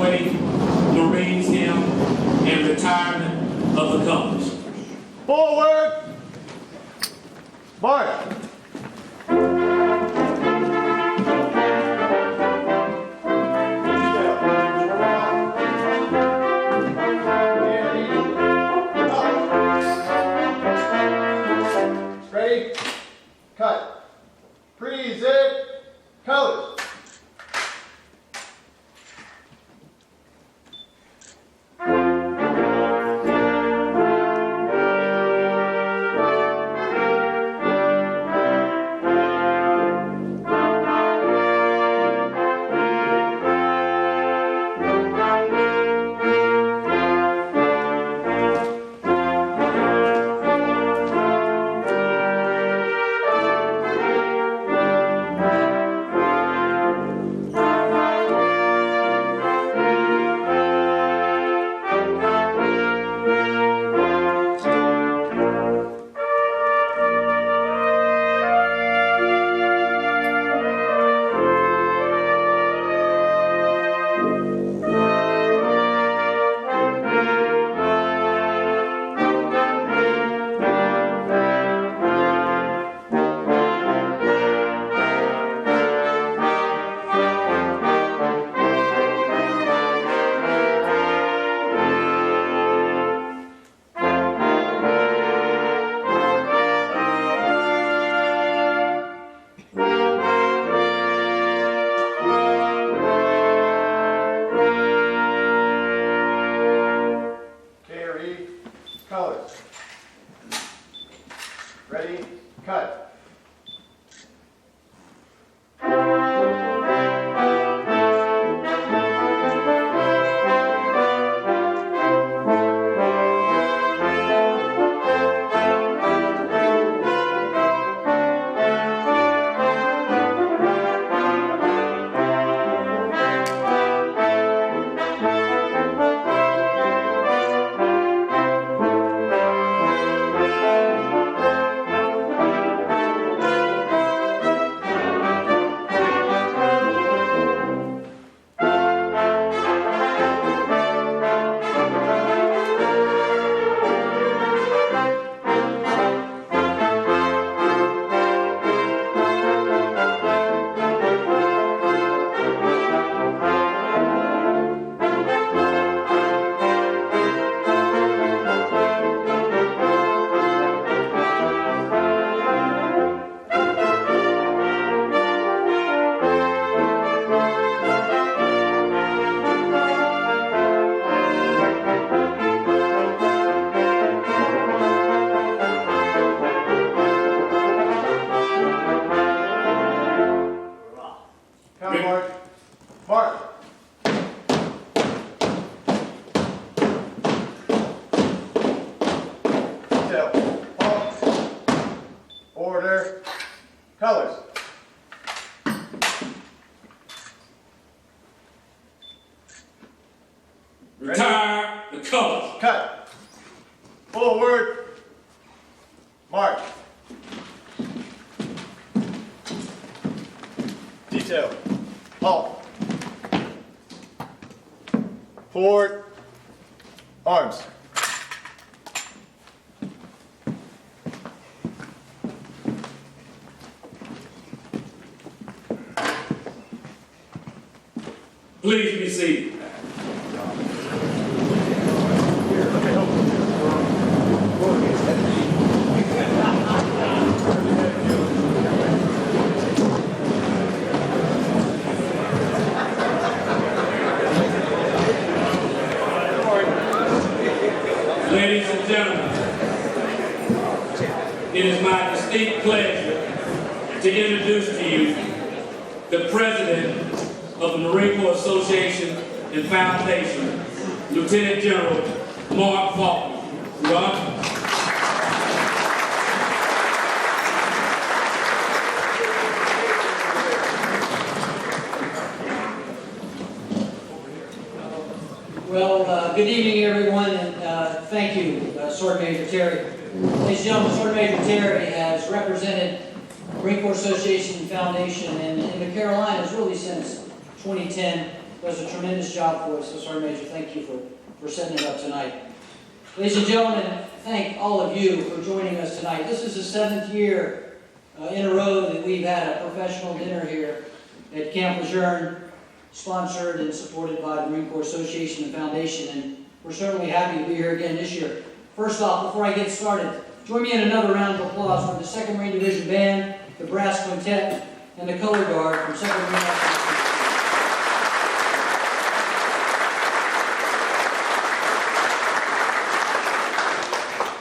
display, Marines hymn, and retirement of the colors. Forward! March! Ready? Cut. Present colors. Colors. Ready, cut. Mark. Mark. Detail. Halt. Order. Colors. Retire the colors. Cut. Forward. March. Detail. Halt. Forward. Arms. Please be seated. Ladies and gentlemen, it is my distinct pleasure to introduce to you the President of the Marine Corps Association and Foundation, Lieutenant General Mark Faulkner. Ron? Well, good evening, everyone, and thank you, Sergeant Major Terry. Ladies and gentlemen, Sergeant Major Terry has represented Marine Corps Association and Foundation in the Carolinas really since 2010, does a tremendous job for us. So Sergeant Major, thank you for setting it up tonight. Ladies and gentlemen, thank all of you for joining us tonight. This is the 7th year in a row that we've had a professional dinner here at Camp Lejeune, sponsored and supported by the Marine Corps Association and Foundation, and we're certainly happy to be here again this year. First off, before I get started, join me in another round of applause for the 2nd Marine Division Band, the Brass Quintet, and the Color Guard from 2nd Marine Division.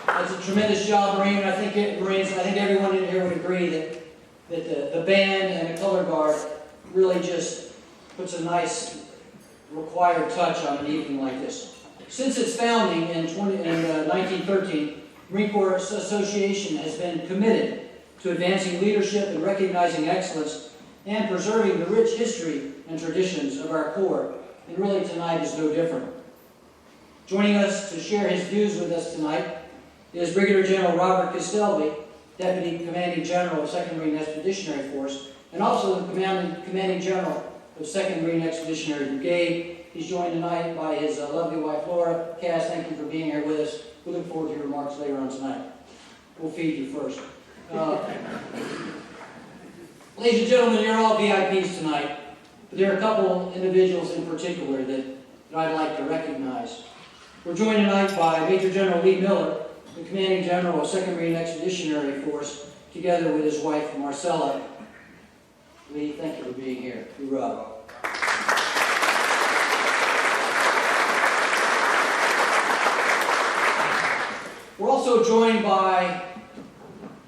That's a tremendous job, Marine. I think everyone in here would agree that the band and the Color Guard really just puts a nice required touch on an evening like this. Since its founding in 1913, Marine Corps Association has been committed to advancing leadership and recognizing excellence and preserving the rich history and traditions of our Corps, and really tonight is no different. Joining us to share his views with us tonight is Brigadier General Robert Castelvi, Deputy Commanding General of 2nd Marine Expeditionary Force, and also the Commanding General of 2nd Marine Expeditionary Brigade. He's joined tonight by his lovely wife, Laura. Cass, thank you for being here with us. We look forward to your remarks later on tonight. We'll feed you first. Ladies and gentlemen, you're all VIPs tonight, but there are a couple individuals in particular that I'd like to recognize. We're joined tonight by Major General Lee Miller, the Commanding General of 2nd Marine Expeditionary Force, together with his wife, Marcella. Lee, thank you for being here. Hoorah. We're also joined by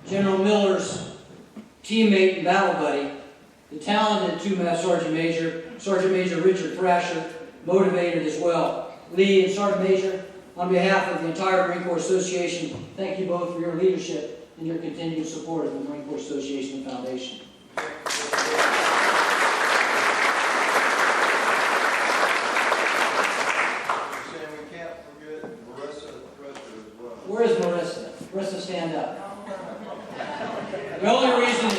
General Miller's teammate and battle buddy, the talented 2-Master Sergeant Major Richard Thrasher, motivated as well. Lee and Sergeant Major, on behalf of the entire Marine Corps Association, thank you both for your leadership and your continued support of the Marine Corps Association and Foundation. Where is Marissa? Marissa, stand up. The only reason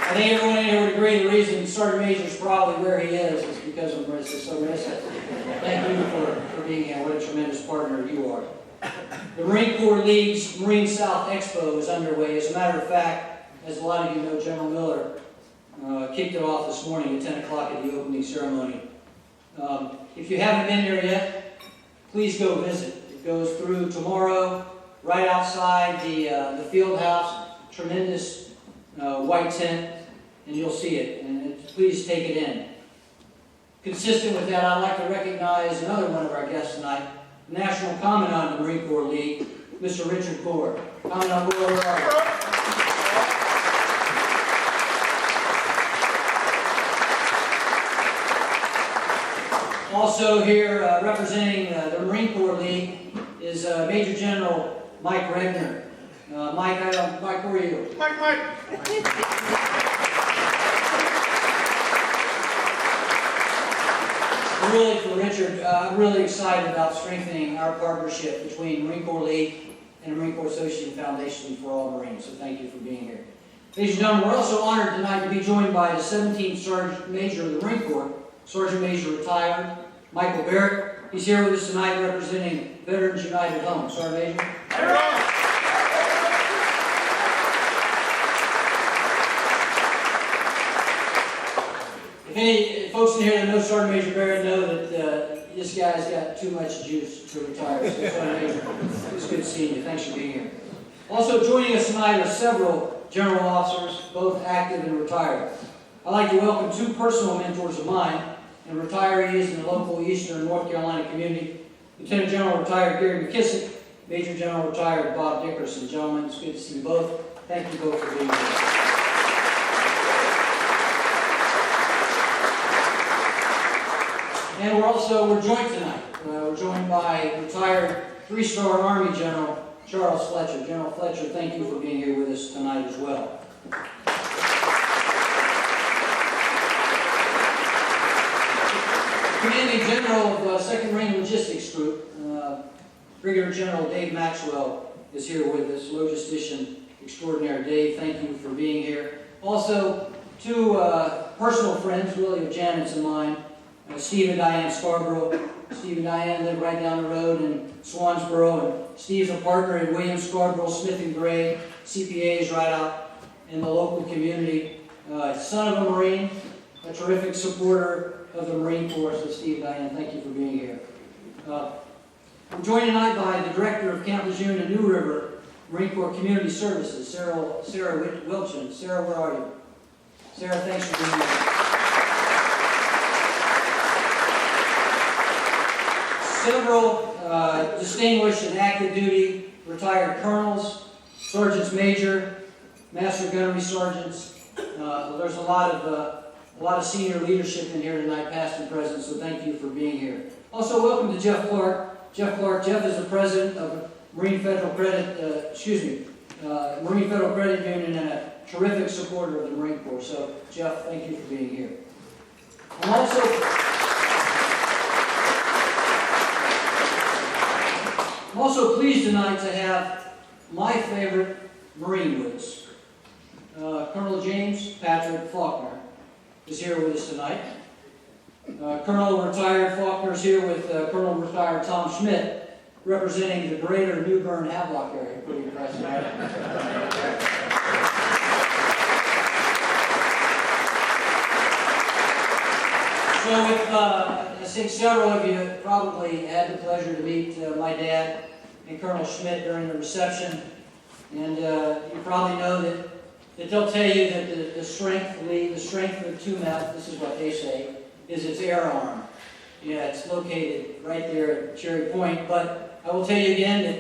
I think everyone in here would agree the reason Sergeant Major is probably where he is because of Marissa. So Marissa, thank you for being here. What a tremendous partner you are. The Marine Corps League's Marine South Expo is underway. As a matter of fact, as a lot of you know, General Miller kicked it off this morning at 10 o'clock at the opening ceremony. If you haven't been here yet, please go visit. It goes through tomorrow, right outside the field house, tremendous white tent, and you'll see it. And please take it in. Consistent with that, I'd like to recognize another one of our guests tonight, the National Commandant of the Marine Corps League, Mr. Richard Gore. Commandant Gore, where are you? Also here representing the Marine Corps League is Major General Mike Regner. Mike, where are you? Mike. Really, for Richard, I'm really excited about strengthening our partnership between Marine Corps League and the Marine Corps Association Foundation for All Marines. So thank you for being here. Ladies and gentlemen, we're also honored tonight to be joined by the 17th Sergeant Major of the Marine Corps, Sergeant Major retired, Michael Barrett. He's here with us tonight representing Veterans United Home. Sergeant Major. If any folks in here that know Sergeant Major Barrett know that this guy's got too much juice to retire. So Sergeant Major, it's good seeing you. Thanks for being here. Also joining us tonight are several general officers, both active and retired. I'd like to welcome 2 personal mentors of mine and retirees in the local Eastern North Carolina community, Lieutenant General retired Gary McKissick, Major General retired Bob Dickerson. Gentlemen, it's good to see you both. Thank you both for being here. And we're joined tonight. We're joined by retired 3-star Army General Charles Fletcher. General Fletcher, thank you for being here with us tonight as well. Commanding General of 2nd Marine Logistics Group, Brigadier General Dave Maxwell is here with us, logistician extraordinaire. Dave, thank you for being here. Also, two personal friends, really, of Janet's and mine, Steve and Diane Scarborough. Steve and Diane live right down the road in Swansboro, and Steve's a partner in William Scarborough, Smith and Gray, CPAs right out in the local community. Son of a Marine, a terrific supporter of the Marine Corps. So Steve and Diane, thank you for being here. I'm joined tonight by the Director of Camp Lejeune and New River Marine Corps Community Services, Sarah Wilchin. Sarah, where are you? Sarah, thanks for being here. Several distinguished and active duty retired colonels, sergeants major, master gunnery sergeants. There's a lot of senior leadership in here tonight, past and present, so thank you for being here. Also, welcome to Jeff Clark. Jeff is the president of Marine Federal Credit Union and a terrific supporter of the Marine Corps. So, Jeff, thank you for being here. I'm also pleased tonight to have my favorite Marine with us. Colonel James Patrick Faulkner is here with us tonight. Colonel retired Faulkner is here with Colonel retired Tom Schmidt, representing the greater New Bern Havelock area. Pretty impressive. So I think several of you probably had the pleasure to meet my dad and Colonel Schmidt during the reception. And you probably know that they'll tell you that the strength of the two-mouth, this is what they say, is its air arm. Yeah, it's located right there at Cherry Point. But I will tell you again that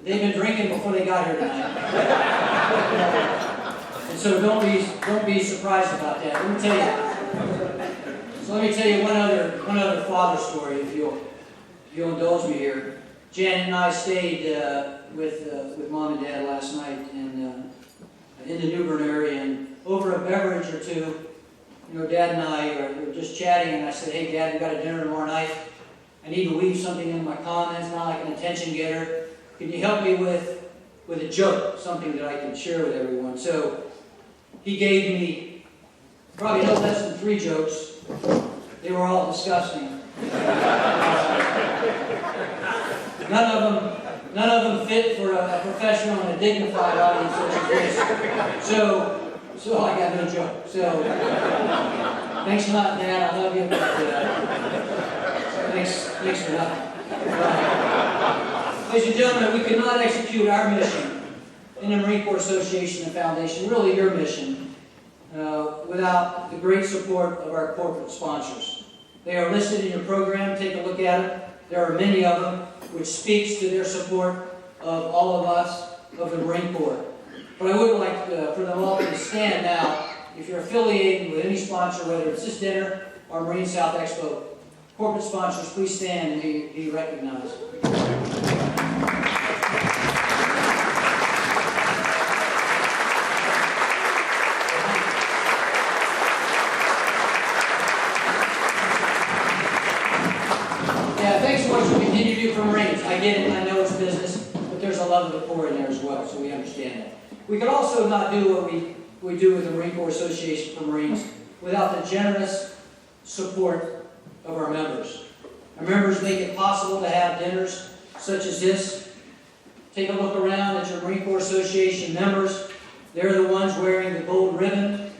they've been drinking before they got here tonight. And so don't be surprised about that. Let me tell you one other father story, if you'll indulge me here. Janet and I stayed with Mom and Dad last night in the New Bern area, and over a beverage or two, Dad and I were just chatting, and I said, "Hey, Dad, we got a dinner tomorrow night. I need to weave something in my comments, not like an attention getter. Can you help me with a joke, something that I can share with everyone?" So he gave me probably no less than 3 jokes. They were all disgusting. None of them fit for a professional and a dignified audience such as this. So I got no joke. So thanks a lot, Dad. I love you, but thanks for nothing. Ladies and gentlemen, we could not execute our mission in the Marine Corps Association and Foundation, really your mission, without the great support of our corporate sponsors. They are listed in your program. Take a look at them. There are many of them, which speaks to their support of all of us, of the Marine Corps. But I would like for them all to stand now. If you're affiliated with any sponsor, whether it's this dinner or Marine South Expo, corporate sponsors, please stand and be recognized. Thanks so much for what you continue to do for Marines. I get it, I know it's business, but there's a love of the Corps in there as well, so we understand that. We could also not do what we do with the Marine Corps Association for Marines without the generous support of our members. Our members make it possible to have dinners such as this. Take a look around at your Marine Corps Association members. They're the ones wearing the gold ribbon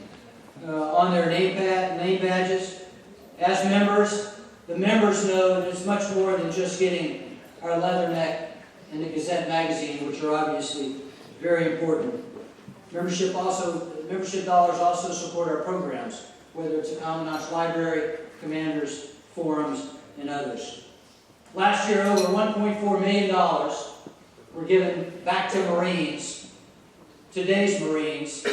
on their name badges. As members, the members know that it's much more than just getting our leatherneck and the Gazette magazine, which are obviously very important. Membership dollars also support our programs, whether it's the Commandant's Library, Commanders, Forums, and others. Last year, over $1.4 million were given back to Marines, today's Marines,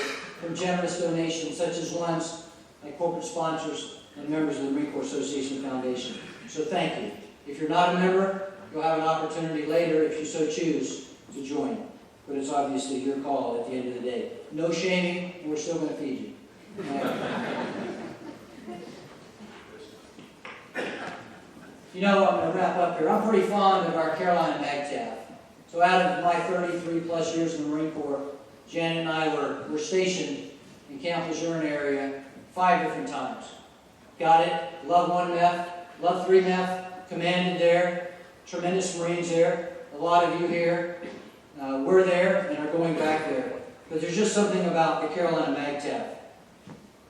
from generous donations such as ones like corporate sponsors and members of the Marine Corps Association Foundation. So thank you. If you're not a member, you'll have an opportunity later, if you so choose, to join. But it's obviously your call at the end of the day. No shaming, and we're still going to feed you. I'm going to wrap up here. I'm pretty fond of our Carolina Mag Tab. So out of my 33 plus years in the Marine Corps, Jan and I were stationed in Camp Lejeune area 5 different times. Got it? Love 1 MEF, love 3 MEF, commanded there, tremendous Marines there. A lot of you here were there and are going back there. But there's just something about the Carolina MAGTF.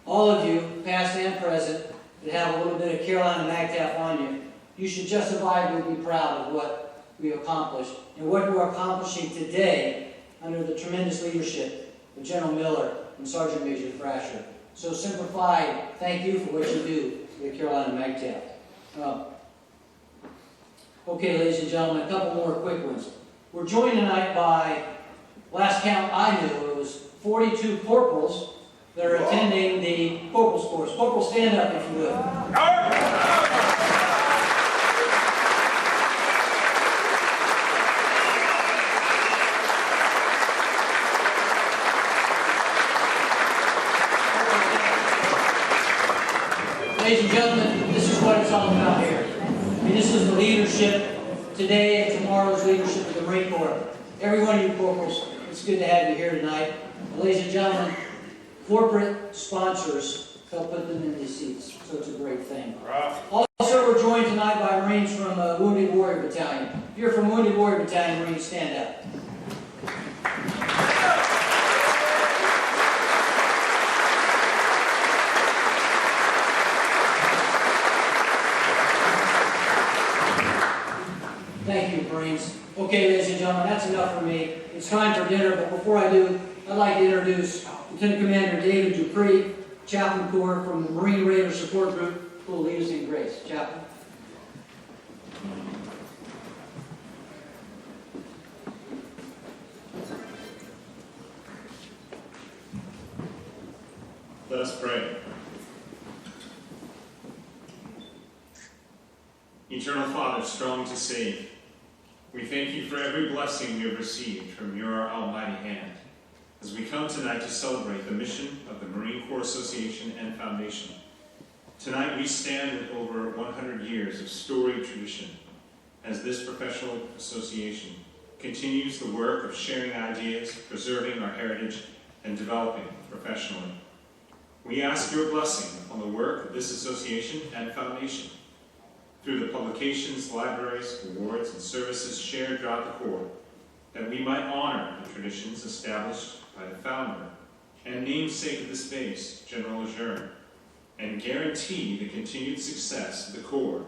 All of you, past and present, that have a little bit of Carolina MAGTF on you, you should justifiably be proud of what we've accomplished and what we're accomplishing today under the tremendous leadership of General Miller and Sergeant Major Thrasher. So simplified, thank you for what you do for the Carolina MAGTF. Okay, ladies and gentlemen, a couple more quick ones. We're joined tonight by, last count I knew, it was 42 corporals that are attending the Corporals course. Corporals, stand up if you would. Ladies and gentlemen, this is what it's all about here. I mean, this is the leadership today and tomorrow's leadership of the Marine Corps. Every one of you corporals, it's good to have you here tonight. And ladies and gentlemen, corporate sponsors help put them in these seats, so it's a great thing. Also, we're joined tonight by Marines from Wounded Warrior Battalion. If you're from Wounded Warrior Battalion, Marines, stand up. Thank you, Marines. Okay, ladies and gentlemen, that's enough for me. It's time for dinner, but before I do, I'd like to introduce Lieutenant Commander David Dupree, Chaplain Corps from the Marine Raider Support Group, who will lead us in grace. Chaplain. Let us pray. Eternal Father, strong to save, we thank you for every blessing we have received from your almighty hand as we come tonight to celebrate the mission of the Marine Corps Association and Foundation. Tonight we stand with over 100 years of storied tradition as this professional association continues the work of sharing ideas, preserving our heritage, and developing professionally. We ask your blessing on the work of this association and foundation through the publications, libraries, awards, and services shared throughout the Corps, that we might honor the traditions established by the founder and namesake of this base, General Lejeune, and guarantee the continued success of the Corps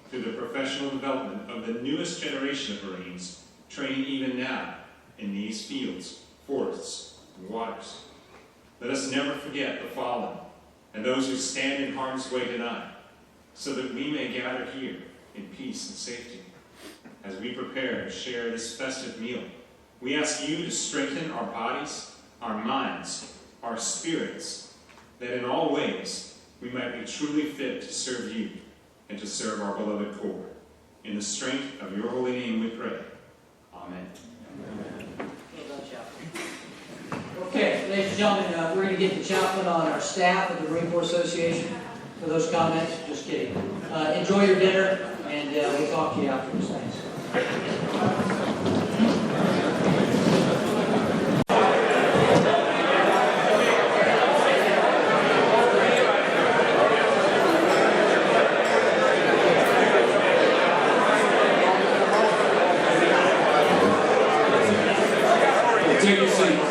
through the professional development of the newest generation of Marines, training even now in these fields, forests, and waters. Let us never forget the fallen and those who stand in harm's way tonight, so that we may gather here in peace and safety. As we prepare to share this festive meal, we ask you to strengthen our bodies, our minds, our spirits, that in all ways we might be truly fit to serve you and to serve our beloved Corps. In the strength of your holy name we pray. Amen. Well done, Chaplain. Okay, ladies and gentlemen, we're going to get the chaplain on our staff at the Marine Corps Association for those comments. Just kidding. Enjoy your dinner, and we'll talk to you afterwards. Thanks. Take your seats.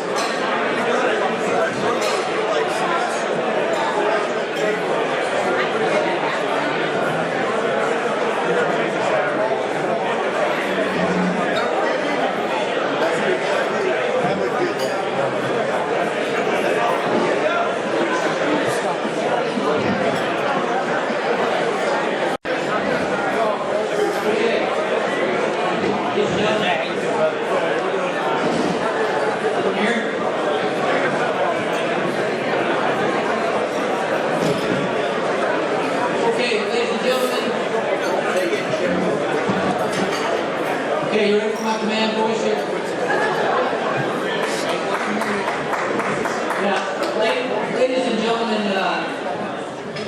Okay, you ready for my command voice here? Yeah, ladies and gentlemen,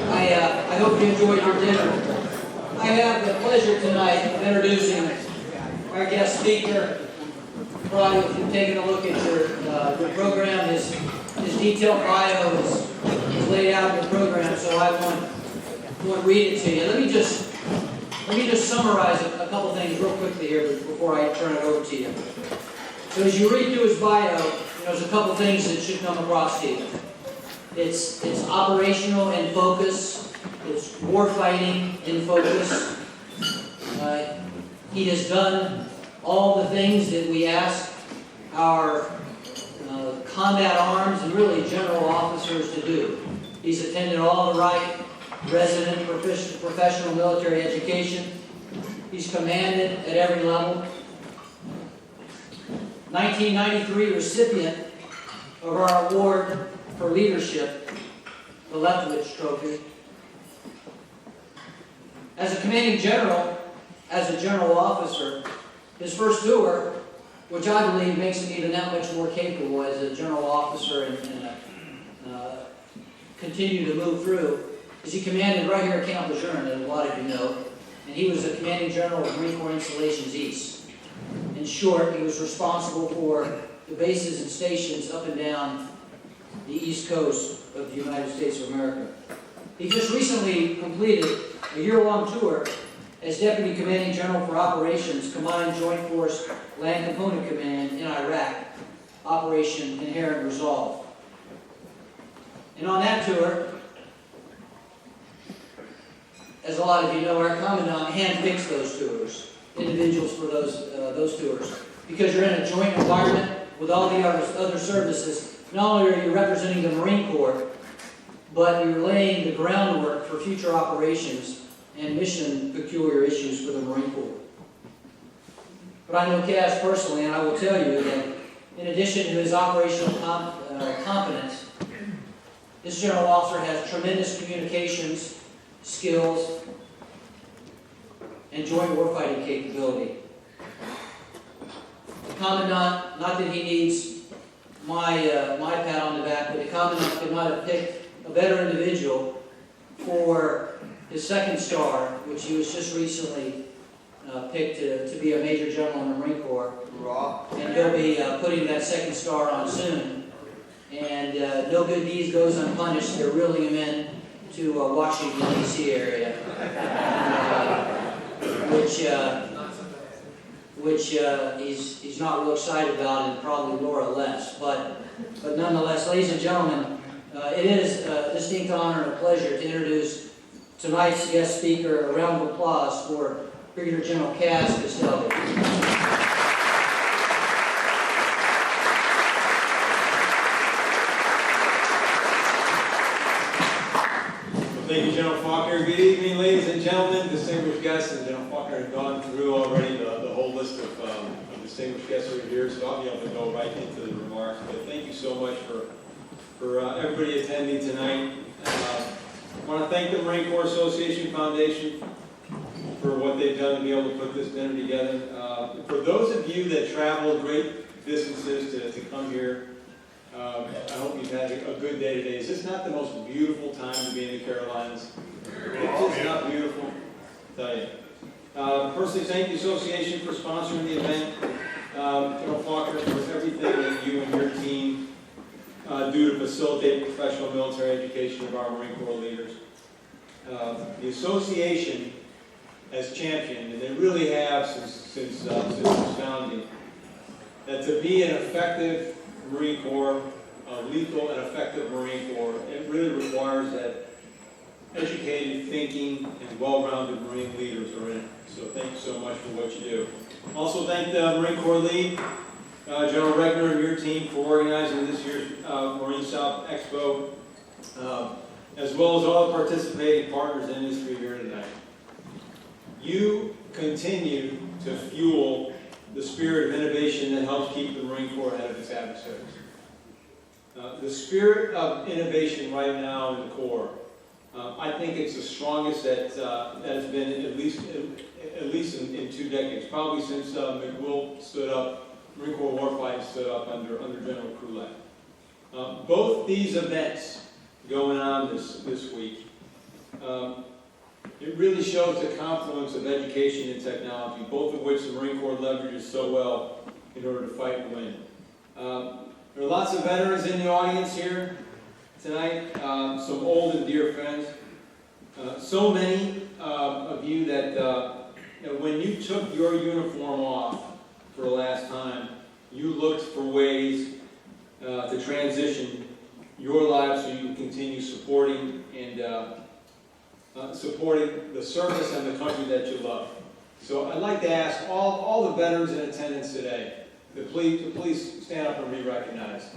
I hope you enjoyed your dinner. I have the pleasure tonight of introducing our guest speaker. Probably if you've taken a look at your program, his his detailed bio is laid out in the program, so I won't read it to you. Let me just summarize a couple things real quickly here before I turn it over to you. So as you read through his bio, there's a couple things that should come across to you. It's operational in focus. It's war fighting in focus. He has done all the things that we ask our combat arms and really general officers to do. He's attended all the right resident professional military education. He's commanded at every level. 1993 recipient of our award for leadership, the Leftovich Trophy. As a commanding general, as a general officer, his first tour, which I believe makes him even that much more capable as a general officer and continue to move through, is he commanded right here at Camp Lejeune, as a lot of you know, and he was the commanding general of Marine Corps Installations East. In short, he was responsible for the bases and stations up and down the East Coast of the United States of America. He just recently completed a year-long tour as Deputy Commanding General for Operations, Combined Joint Force Land Component Command in Iraq, Operation Inherent Resolve. And on that tour, as a lot of you know, our Commandant handpicks those tours, individuals for those tours. Because you're in a joint environment with all the other services, not only are you representing the Marine Corps, but you're laying the groundwork for future operations and mission peculiar issues for the Marine Corps. But I know Cass personally, and I will tell you that in addition to his operational competence, this general officer has tremendous communications skills and joint warfighting capability. The Commandant, not that he needs my pat on the back, but the Commandant could not have picked a better individual for his second star, which he was just recently picked to be a Major General in the Marine Corps. And he'll be putting that second star on soon. And no good deed goes unpunished. They're reeling him in to Washington, D.C. area, which he's not real excited about, and probably Laura less. But nonetheless, ladies and gentlemen, it is a distinct honor and a pleasure to introduce tonight's guest speaker. A round of applause for Brigadier General Cass Castelvi. Thank you, General Faulkner. Good evening, ladies and gentlemen, distinguished guests. And General Faulkner has gone through already the whole list of distinguished guests who are here, so I'll be able to go right into the remarks. But thank you so much for everybody attending tonight. I want to thank the Marine Corps Association Foundation for what they've done to be able to put this dinner together. For those of you that travel great distances to come here, I hope you've had a good day today. Is this not the most beautiful time to be in the Carolinas? It's just not beautiful, I'll tell you. Personally, thank the association for sponsoring the event. General Faulkner, for everything that you and your team do to facilitate professional military education of our Marine Corps leaders. The association has championed, and they really have since its founding, that to be an effective Marine Corps, a lethal and effective Marine Corps, it really requires that educated, thinking, and well-rounded Marine leaders are in it. So thank you so much for what you do. Also thank the Marine Corps lead, General Regner, and your team for organizing this year's Marine South Expo, as well as all the participating partners in industry here tonight. You continue to fuel the spirit of innovation that helps keep the Marine Corps ahead of its adversaries. The spirit of innovation right now in the Corps, I think it's the strongest that has been at least in 2 decades, probably since McWill stood up, Marine Corps Warfighting stood up under General Krulak. Both these events going on this week, it really shows the confluence of education and technology, both of which the Marine Corps leverages so well in order to fight and win. There are lots of veterans in the audience here tonight, some old and dear friends. So many of you that when you took your uniform off for the last time, you looked for ways to transition your lives so you can continue supporting supporting the service and the country that you love. So I'd like to ask all the veterans in attendance today to please stand up and be recognized.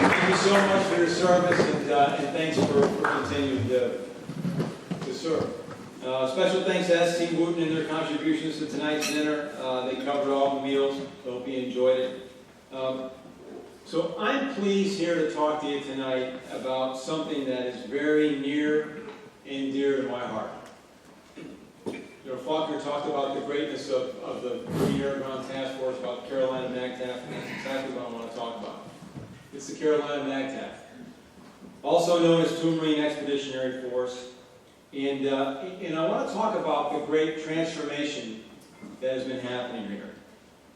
Thank you so much for your service, and thanks for continuing to serve. Special thanks to S.T. Wooten and their contributions to tonight's dinner. They covered all the meals, so hope you enjoyed it. So I'm pleased here to talk to you tonight about something that is very near and dear to my heart. Faulkner talked about the greatness of the Marine Air Ground Task Force, about the Carolina MAGTF, and that's exactly what I want to talk about. It's the Carolina MAGTF, also known as 2 Marine Expeditionary Force. And I want to talk about the great transformation that has been happening here.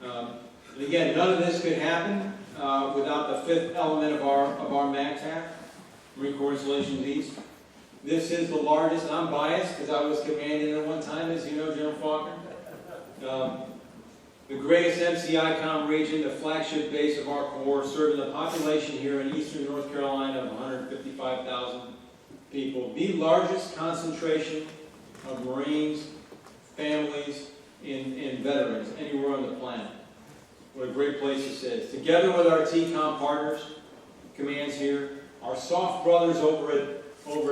And again, none of this could happen without the fifth element of our MAGTF, Marine Corps Installations East. This is the largest, and I'm biased because I was commanding at one time, as you know, General Faulkner. The greatest MCICOM region, the flagship base of our Corps, serving the population here in eastern North Carolina of 155,000 people. The largest concentration of Marines, families, and veterans anywhere on the planet. What a great place this is. Together with our TCOM partners, commands here, our soft brothers over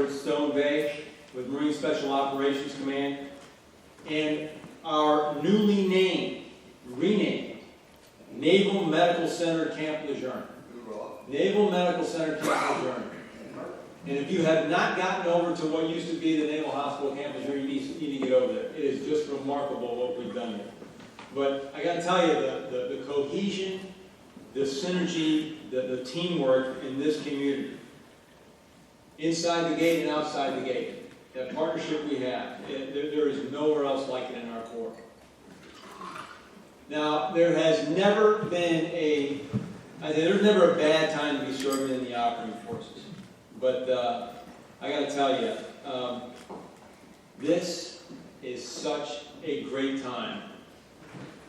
at Stone Bay with Marine Special Operations Command, and our newly renamed Naval Medical Center Camp Lejeune. Naval Medical Center Camp Lejeune. And if you have not gotten over to what used to be the Naval Hospital Camp Lejeune, you need to get over there. It is just remarkable what we've done here. But I got to tell you, the cohesion, the synergy, the teamwork in this community, inside the gate and outside the gate, that partnership we have, there is nowhere else like it in our Corps. Now, there has never been there's never a bad time to be serving in the operating forces. But I got to tell you, this is such a great time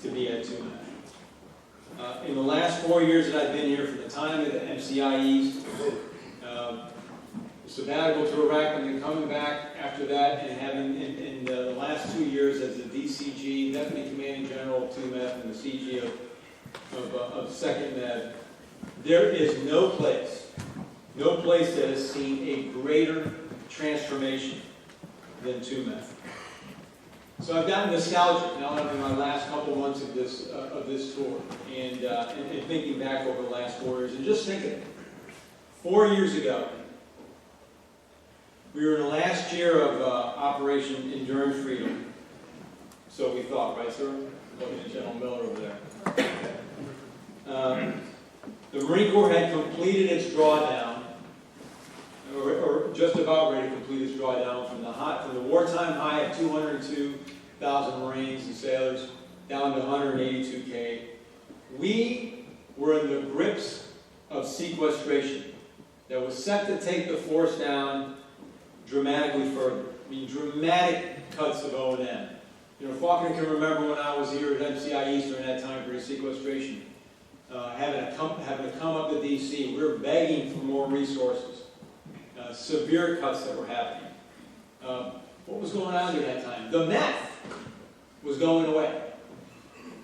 to be at 2 MEF. In the last 4 years that I've been here, from the time of the MCI East, sabbatical to Iraq, and then coming back after that, and having in the last 2 years as the DCG, Deputy Commanding General of 2 MEF, and the CG of 2nd MEF, there is no place that has seen a greater transformation than 2 MEF. So I've gotten nostalgic now in my last couple months of this tour, and thinking back over the last 4 years, and just thinking, 4 years ago, we were in the last year of Operation Enduring Freedom. So we thought, right, sir? Looking at General Miller over there. The Marine Corps had completed its drawdown, or just about ready to complete its drawdown from the wartime high of 202,000 Marines and sailors down to 182K. We were in the grips of sequestration that was set to take the force down dramatically further. I mean, dramatic cuts of O&M. Faulkner can remember when I was here at MCI East during that time period, sequestration, having to come up to DC. We were begging for more resources. Severe cuts that were happening. What was going on during that time? The meth was going away.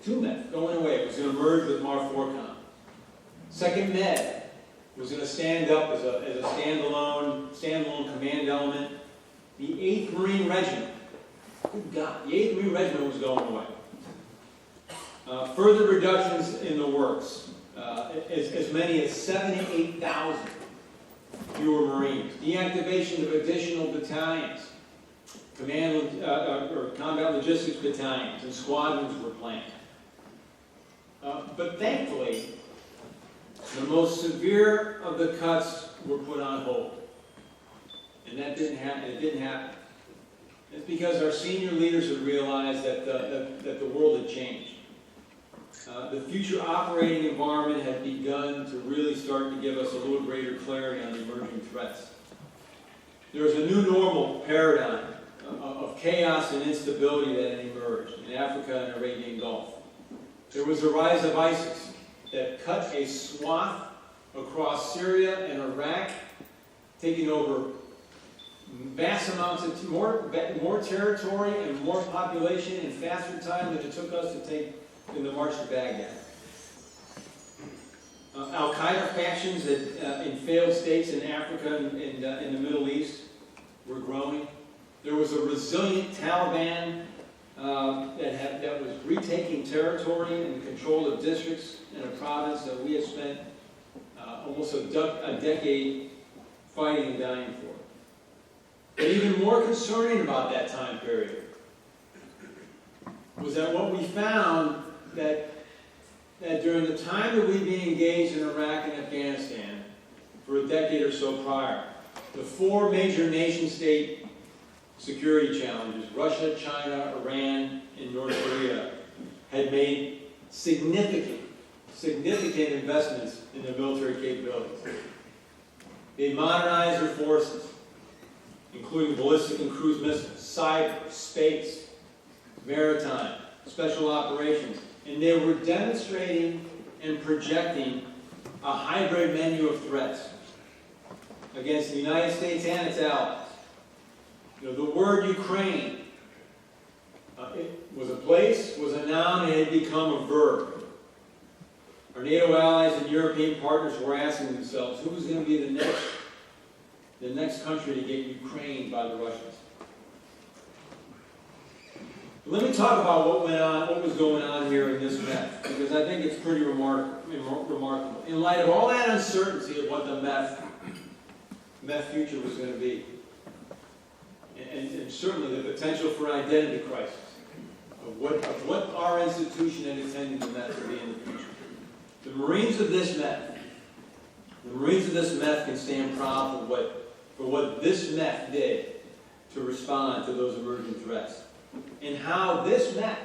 2 MEF going away. It was going to merge with MAR-4Com. 2nd Med was going to stand up as a standalone command element. The 8th Marine Regiment, good God, the 8th Marine Regiment was going away. Further reductions in the works, as many as 78,000 fewer Marines. Deactivation of additional battalions, combat logistics battalions and squadrons were planned. But thankfully, the the most severe of the cuts were put on hold. And that didn't happen. It didn't happen. It's because our senior leaders had realized that the world had changed. The future operating environment had begun to really start to give us a little greater clarity on the emerging threats. There was a new normal paradigm of chaos and instability that had emerged in Africa and Arabian Gulf. There was the rise of ISIS that cut a swath across Syria and Iraq, taking over vast amounts of more territory and more population in faster time than it took us to take in the march to Baghdad. Al-Qaeda factions that, in failed states in Africa and in the Middle East were growing. There was a resilient Taliban that was retaking territory and control of districts in a province that we had spent almost a decade fighting and dying for. But even more concerning about that time period was that what we found that during the time that we'd been engaged in Iraq and Afghanistan for a decade or so prior, the four major nation-state security challenges, Russia, China, Iran, and North Korea, had made significant investments in their military capabilities. They modernized their forces, including ballistic and cruise missiles, cyber, space, maritime, special operations, and they were demonstrating and projecting a hybrid menu of threats against the United States and its allies. You know, the word Ukraine, it was a place, was a noun, and it had become a verb. Our NATO allies and European partners were asking themselves, who's going to be the next country to get Ukraine by the Russians? Let me talk about what was going on here in this meth, because I think it's pretty remarkable. In light of all that uncertainty of what the meth future was going to be, and certainly the potential for an identity crisis of what our institution had intended the meth to be in the future. The Marines of this meth can stand proud for what this meth did to respond to those emerging threats. And how this meth,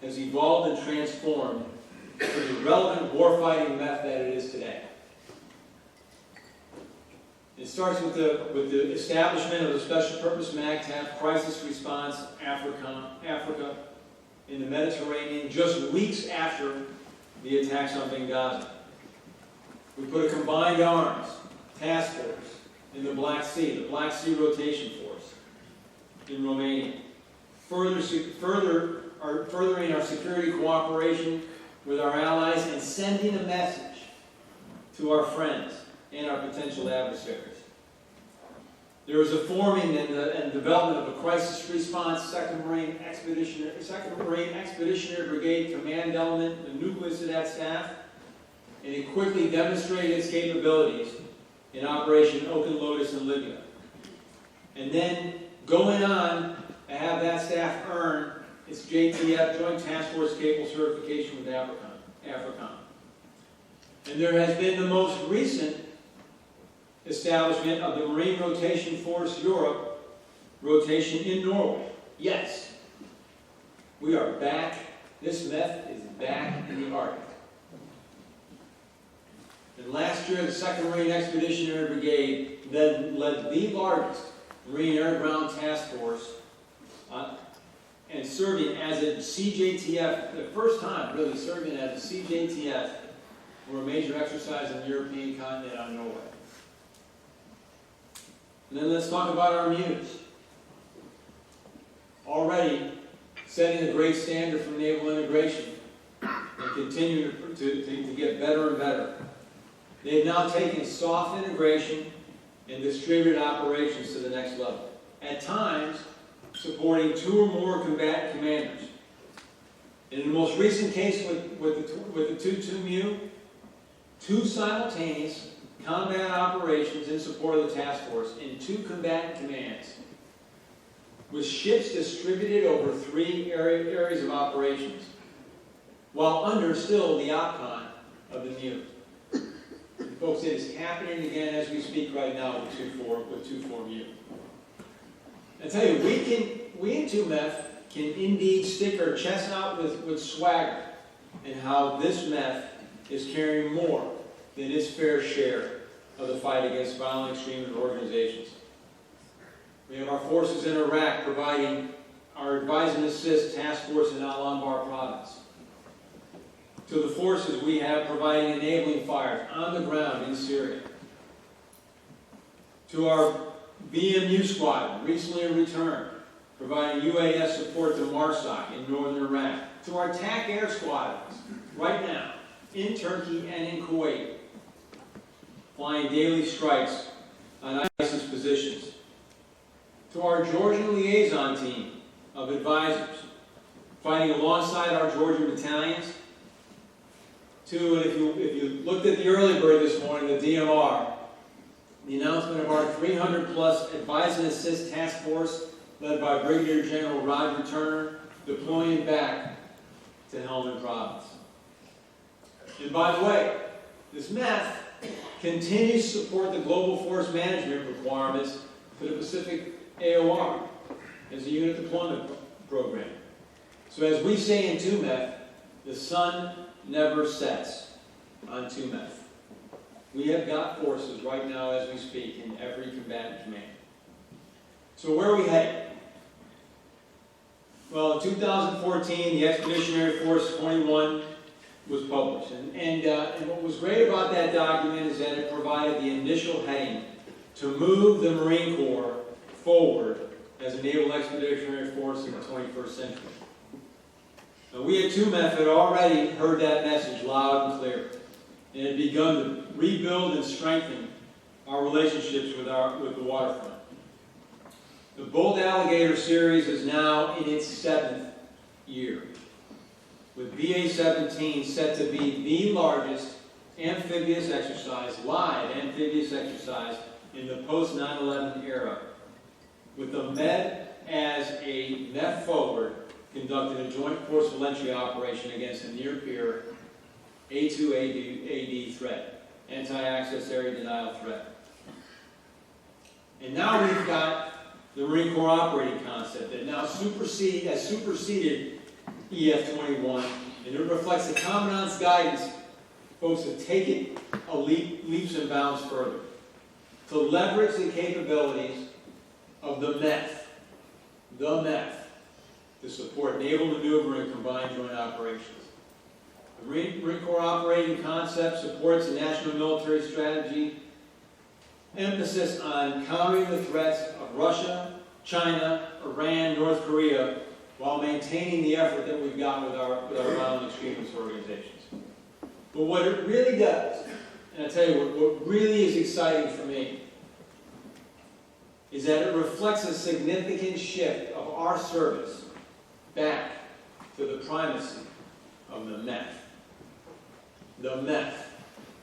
has evolved and transformed to the relevant warfighting meth that it is today. It starts with the establishment of the Special Purpose MAGTF Crisis Response Africa in the Mediterranean just weeks after the attacks on Benghazi. We put a combined arms task force in the Black Sea Rotation Force in Romania, furthering our security cooperation with our allies and sending a message to our friends and our potential adversaries. There was a forming and development of a crisis response 2nd Marine Expeditionary Brigade Command Element, the nucleus of that staff, and it quickly demonstrated its capabilities in Operation Open Lotus in Libya. And then going on to have that staff earn its JTF, Joint Task Force Capable certification with AFRICOM. And there has been the most recent establishment of the Marine Rotation Force Europe rotation in Norway. Yes, we are back. This meth is back in the Arctic. And last year, the 2nd Marine Expeditionary Brigade led the largest Marine Air Ground Task Force and serving as a CJTF, the first time really serving as a CJTF for a major exercise on the European continent on Norway. And then let's talk about our MUs. Already setting a great standard for naval integration and continue to get better and better. They've now taken soft integration and distributed operations to the next level. At times, supporting 2 or more combatant commanders. In the most recent case with the 2-2 MU, 2 simultaneous combat operations in support of the task force in 2 combatant commands, with ships distributed over 3 areas of operations, while under still the OPCON of the MU. And folks, it is happening again as we speak right now with 2,4-MU. I tell you, we in 2MEF can indeed stick our chest out with swagger and how this MEF is carrying more than its fair share of the fight against violent extremist organizations. We have our forces in Iraq providing our Advise and Assist Task Force in Al-Anbar province. To the forces we have providing enabling fires on the ground in Syria. To our BMU squad, recently returned, providing UAS support to Marsak in northern Iraq. To our TAC air squadrons, right now, in Turkey and in Kuwait, flying daily strikes on ISIS positions. To our Georgian liaison team of advisors, fighting alongside our Georgian battalions. To, and if you looked at the early bird this morning, the DMR, the announcement of our 300+ Advise and Assist Task Force, led by Brigadier General Roger Turner, deploying back to Helmand Province. And by the way, this MEF continues to support the global force management requirements for the Pacific AOR as a unit deployment program. So as we say in 2MEF, the sun never sets on 2MEF. We have got forces right now as we speak in every combatant command. So where are we headed? Well, in 2014, the Expeditionary Force 21 was published. And what was great about that document is that it provided the initial heading to move the Marine Corps forward as a naval expeditionary force in the 21st century. Now, we at 2MEF had already heard that message loud and clear, and had begun to rebuild and strengthen our relationships with the waterfront. The Bold Alligator series is now in its 7th year, with BA-17 set to be the largest amphibious exercise, live amphibious exercise in the post-9/11 era, with the Med as a MEF forward conducting a joint forceful entry operation against a near-peer A2AD threat, anti-access area denial threat. And now we've got the Marine Corps operating concept that now has superseded EF-21, and it reflects the Commandant's guidance, folks, to take it leaps and bounds further, to leverage the capabilities of the MEF, to support naval maneuver and combined joint operations. The Marine Corps operating concept supports the national military strategy, emphasis on countering the threats of Russia, China, Iran, North Korea, while maintaining the effort that we've got with our violent extremist organizations. But what it really does, and I tell you what really is exciting for me, is that it reflects a significant shift of our service back to the primacy of the MEF. The MEF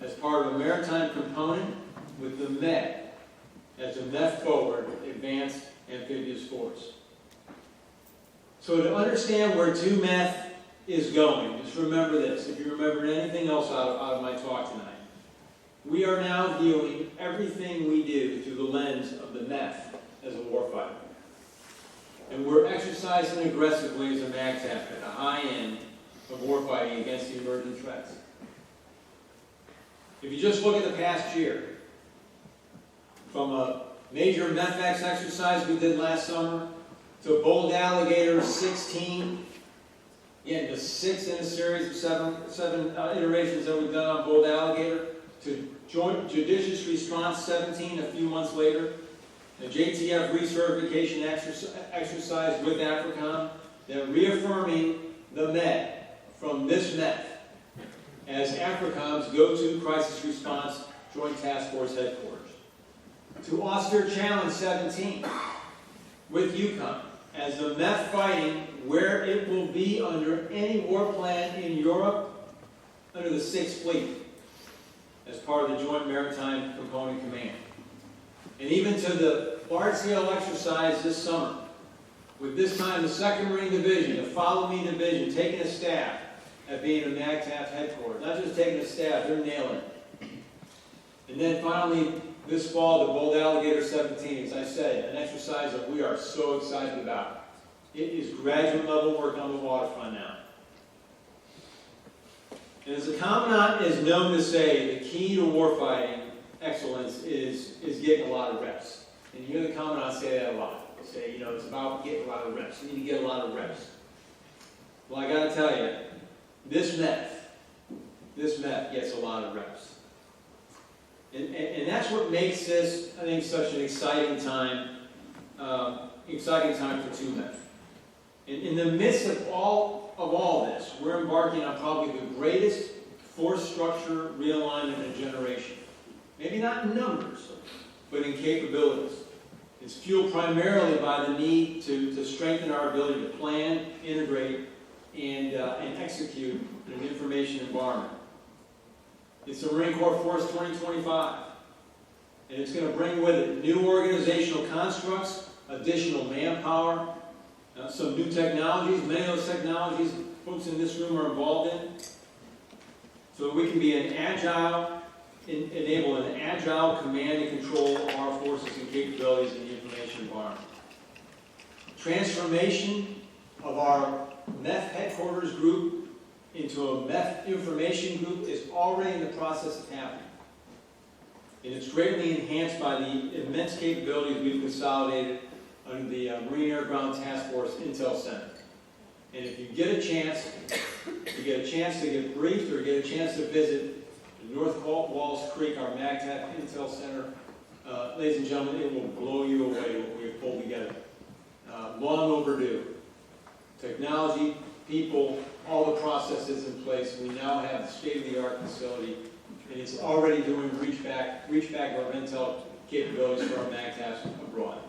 as part of a maritime component, with the Med as a MEF forward advanced amphibious force. So to understand where 2MEF is going, just remember this, if you remembered anything else out of my talk tonight. We are now viewing everything we do through the lens of the MEF as a warfighter. And we're exercising aggressively as a MAGTF at the high end of warfighting against the emerging threats. If you just look at the past year, from a major MEFX exercise we did last summer, to Bold Alligator 16, again, the 6th in a series of seven iterations that we've done on Bold Alligator, to Joint Judicious Response 17 a few months later, the JTF recertification exercise with AFRICOM, then reaffirming the Med from this MEF as AFRICOM's go-to crisis response Joint Task Force headquarters. To Austere Challenge 17 with UCOM as the MEF fighting where it will be under any war plan in Europe under the 6th Fleet as part of the Joint Maritime Component Command. And even to the large-scale exercise this summer, with this time the 2nd Marine Division, the Follow Me Division, taking a staff at being a MAGTF headquarters. Not just taking a stab, they're nailing it. And then finally, this fall, the Bold Alligator 17, as I said, an exercise that we are so excited about. It is graduate level work on the waterfront now. And as the Commandant is known to say, the key to warfighting excellence is getting a lot of reps. And you hear the Commandant say that a lot. He'll say, you know, it's about getting a lot of reps. You need to get a lot of reps. Well, I got to tell you, this meth gets a lot of reps. And that's what makes this, I think, such an exciting time for 2MEF. In the midst of all this, we're embarking on probably the greatest force structure realignment in a generation. Maybe not in numbers, but in capabilities. It's fueled primarily by the need to strengthen our ability to plan, integrate, and execute in an information environment. It's the Marine Corps Force 2025, and it's going to bring with it new organizational constructs, additional manpower, some new technologies. Many of those technologies folks in this room are involved in, so we can be enable an agile command and control of our forces and capabilities in the information environment. Transformation of our MEF headquarters group into a MEF information group is already in the process of happening. And it's greatly enhanced by the immense capabilities we've consolidated under the Marine Air Ground Task Force Intel Center. And if you get a chance, to get briefed or get a chance to visit the North Walls Creek, our MAGTF Intel Center, ladies and gentlemen, it will blow you away what we've pulled together. Long overdue. Technology, people, all the processes in place. We now have the state-of-the-art facility, and it's already doing reach back of our intel capabilities for our MAGTFs abroad.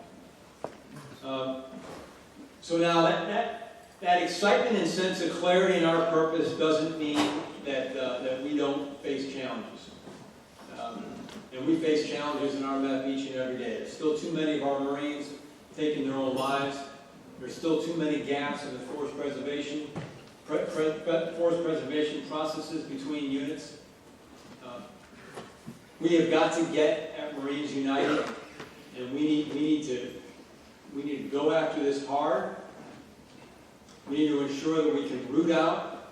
So now that excitement and sense of clarity in our purpose doesn't mean that we don't face challenges. And we face challenges in our MEF each and every day. There's still too many of our Marines taking their own lives. There's still too many gaps in the force preservation processes between units. We have got to get at Marines United, and we need to go after this hard. We need to ensure that we can root out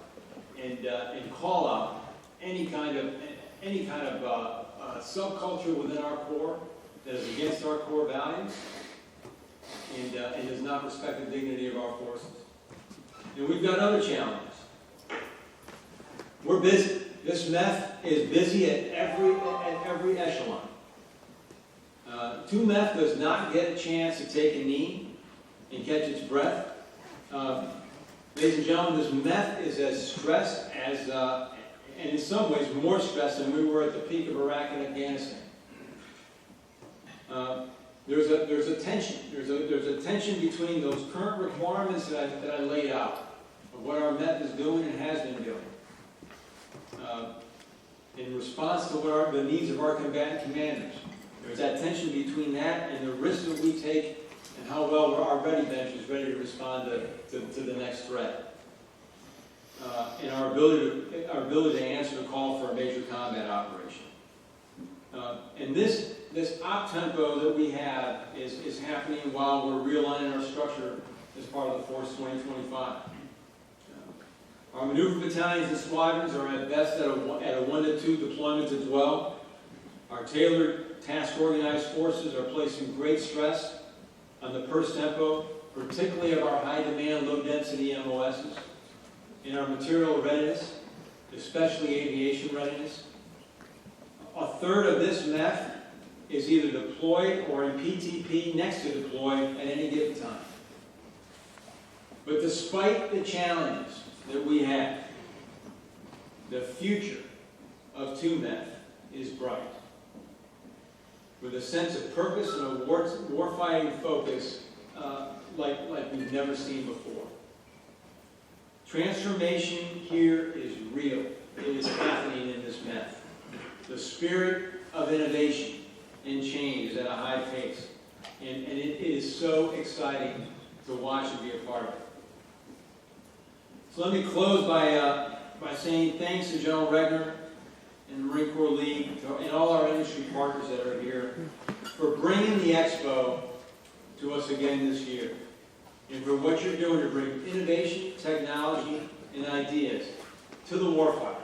and call out any kind of subculture within our Corps that is against our core values and does not respect the dignity of our forces. And we've got other challenges. We're busy. This MEF is busy at every echelon. 2MEF does not get a chance to take a knee and catch its breath. Ladies and gentlemen, this MEF is as stressed as, and in some ways more stressed than we were at the peak of Iraq and Afghanistan. There's a tension. There's a tension between those current requirements that I laid out of what our MEF is doing and has been doing, in response to what the needs of our combatant commanders. There's that tension between that and the risks that we take and how well our ready bench is ready to respond to the next threat. And our ability to answer the call for a major combat operation. And this op-tempo that we have is happening while we're realigning our structure as part of the Force 2025. Our maneuver battalions and squadrons are at best at a 1 to 2 deployment as well. Our tailored task organized forces are placing great stress on the purse tempo, particularly of our high demand, low density MOSs, in our material readiness, especially aviation readiness. A third of this MEF is either deployed or in PTP next to deploy at any given time. But despite the challenges that we have, the future of 2MEF is bright. With a sense of purpose and a warfighting focus like we've never seen before. Transformation here is real. It is happening in this MEF. The spirit of innovation and change is at a high pace. And it is so exciting to watch and be a part of it. So let me close by by saying thanks to General Regner and the Marine Corps League and all our industry partners that are here for bringing the Expo to us again this year, and for what you're doing to bring innovation, technology, and ideas to the warfighter,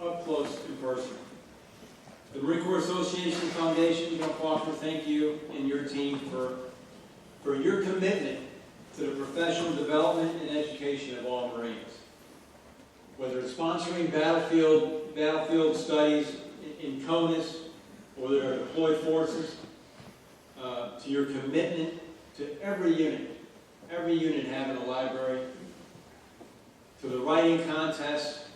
up close and personal. The Marine Corps Association Foundation, General Faulkner, thank you and your team for your commitment to the professional development and education of all Marines. Whether it's sponsoring battlefield studies in CONUS, or their deployed forces, to your commitment to every unit having a library, to the writing contest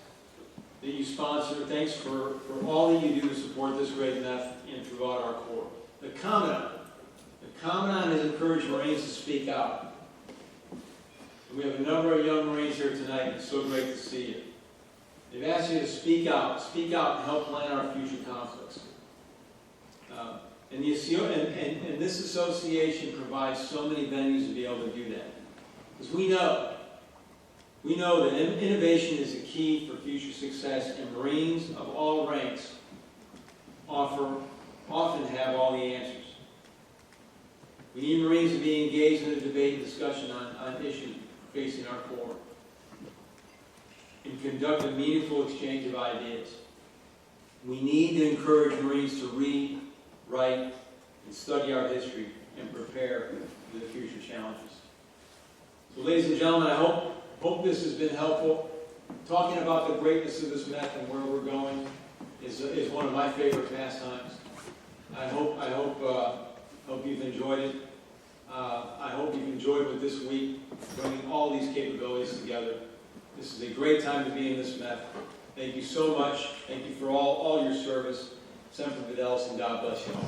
that you sponsor. Thanks for all that you do to support this great MEF and throughout our Corps. The Commandant has encouraged Marines to speak out. We have a number of young Marines here tonight. It's so great to see you. They've asked you to speak out and help plan our future conflicts. And this association provides so many venues to be able to do that. Because we know that innovation is the key for future success, and Marines of all ranks often have all the answers. We need Marines to be engaged in the debate and discussion on issues facing our Corps, and conduct a meaningful exchange of ideas. We need to encourage Marines to read, write, and study our history and prepare for the future challenges. So, ladies and gentlemen, I hope this has been helpful. Talking about the greatness of this MEF and where we're going is one of my favorite pastimes. I hope you've enjoyed it. I hope you've enjoyed with this week, bringing all these capabilities together. This is a great time to be in this MEF. Thank you so much. Thank you for all your service. Semper Fidelis, and God bless you all.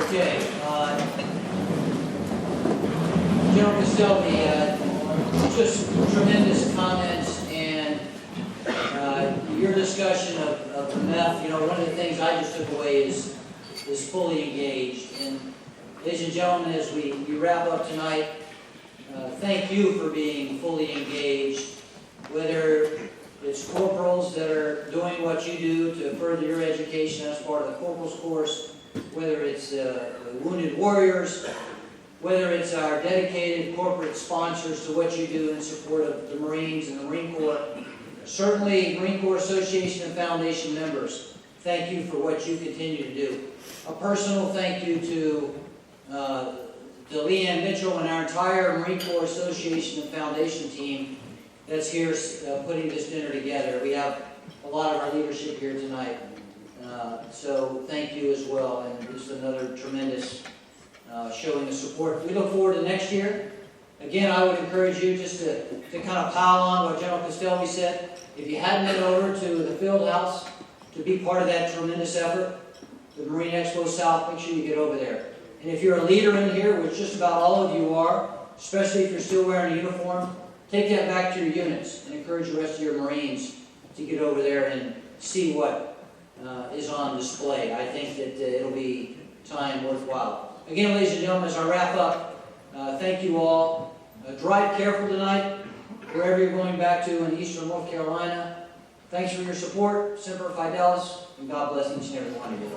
Okay, General Castelvi, just tremendous comments, and your discussion of the MEF. One of the things I just took away is fully engaged. And ladies and gentlemen, as we wrap up tonight, thank you for being fully engaged, whether it's corporals that are doing what you do to further your education as part of the corporal's course, whether it's the wounded warriors, whether it's our dedicated corporate sponsors to what you do in support of the Marines and the Marine Corps. Certainly, Marine Corps Association and Foundation members, thank you for what you continue to do. A personal thank you to Leanne Mitchell and our entire Marine Corps Association and Foundation team that's here putting this dinner together. We have a lot of our leadership here tonight. So thank you as well, and just another tremendous showing of support. We look forward to next year. Again, I would encourage you just to kind of pile on what General Castelvi said. If you hadn't been over to the field house to be part of that tremendous effort, the Marine Expo South, make sure you get over there. And if you're a leader in here, which just about all of you are, especially if you're still wearing a uniform, take that back to your units and encourage the rest of your Marines to get over there and see what is on display. I think that it'll be time worthwhile. Again, ladies and gentlemen, as I wrap up, thank you all. Drive careful tonight, wherever you're going back to in eastern North Carolina. Thanks for your support. Semper Fidelis, and God bless each and every one of you.